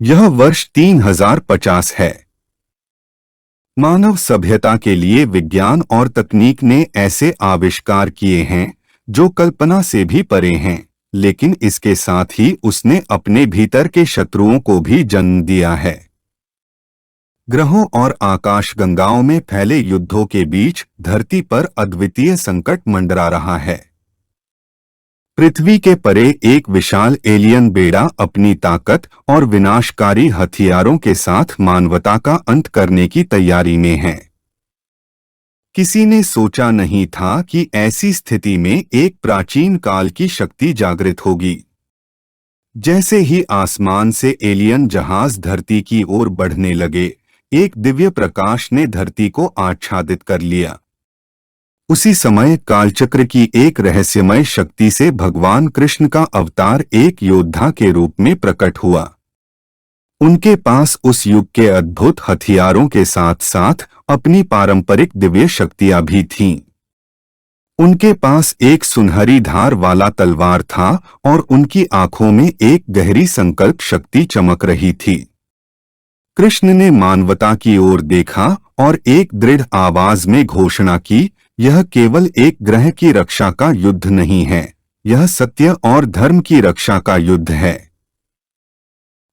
यह वर्ष 3050 है। मानव सभ्यता के लिए विज्ञान और तकनीक ने ऐसे आविष्कार किए हैं जो कल्पना से भी परे हैं, लेकिन इसके साथ ही उसने अपने भीतर के शत्रुओं को भी जन्म दिया है। ग्रहों और आकाशगंगाओं में फैले युद्धों के बीच धरती पर अद्वितीय संकट मंडरा रहा है। पृथ्वी के परे एक विशाल एलियन बेड़ा अपनी ताकत और विनाशकारी हथियारों के साथ मानवता का अंत करने की तैयारी में है। किसी ने सोचा नहीं था कि ऐसी स्थिति में एक प्राचीन काल की शक्ति जागृत होगी। जैसे ही आसमान से एलियन जहाज धरती की ओर बढ़ने लगे, एक दिव्य प्रकाश ने धरती को आच्छादित कर लिया। उसी समय कालचक्र की एक रहस्यमय शक्ति से भगवान कृष्ण का अवतार एक योद्धा के रूप में प्रकट हुआ। उनके पास उस युग के अद्भुत हथियारों के साथ साथ अपनी पारंपरिक दिव्य शक्तियां भी थीं। उनके पास एक सुनहरी धार वाला तलवार था और उनकी आंखों में एक गहरी संकल्प शक्ति चमक रही थी। कृष्ण ने मानवता की ओर देखा और एक दृढ़ आवाज में घोषणा की, यह केवल एक ग्रह की रक्षा का युद्ध नहीं है, यह सत्य और धर्म की रक्षा का युद्ध है।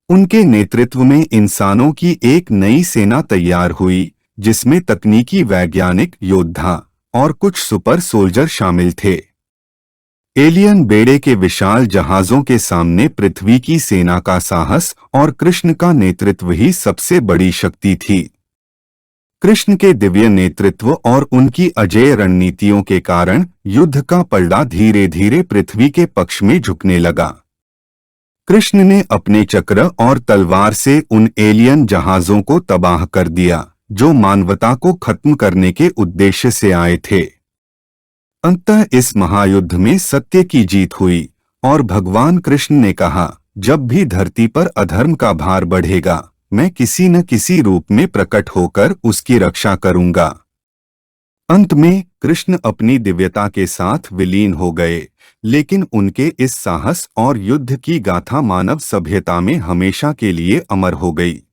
उनके नेतृत्व में इंसानों की एक नई सेना तैयार हुई, जिसमें तकनीकी वैज्ञानिक, योद्धा और कुछ सुपर सोल्जर शामिल थे। एलियन बेड़े के विशाल जहाजों के सामने पृथ्वी की सेना का साहस और कृष्ण का नेतृत्व ही सबसे बड़ी शक्ति थी। कृष्ण के दिव्य नेतृत्व और उनकी अजेय रणनीतियों के कारण युद्ध का पलड़ा धीरे धीरे पृथ्वी के पक्ष में झुकने लगा। कृष्ण ने अपने चक्र और तलवार से उन एलियन जहाजों को तबाह कर दिया जो मानवता को खत्म करने के उद्देश्य से आए थे। अंततः इस महायुद्ध में सत्य की जीत हुई और भगवान कृष्ण ने कहा, जब भी धरती पर अधर्म का भार बढ़ेगा, मैं किसी न किसी रूप में प्रकट होकर उसकी रक्षा करूंगा। अंत में कृष्ण अपनी दिव्यता के साथ विलीन हो गए, लेकिन उनके इस साहस और युद्ध की गाथा मानव सभ्यता में हमेशा के लिए अमर हो गई।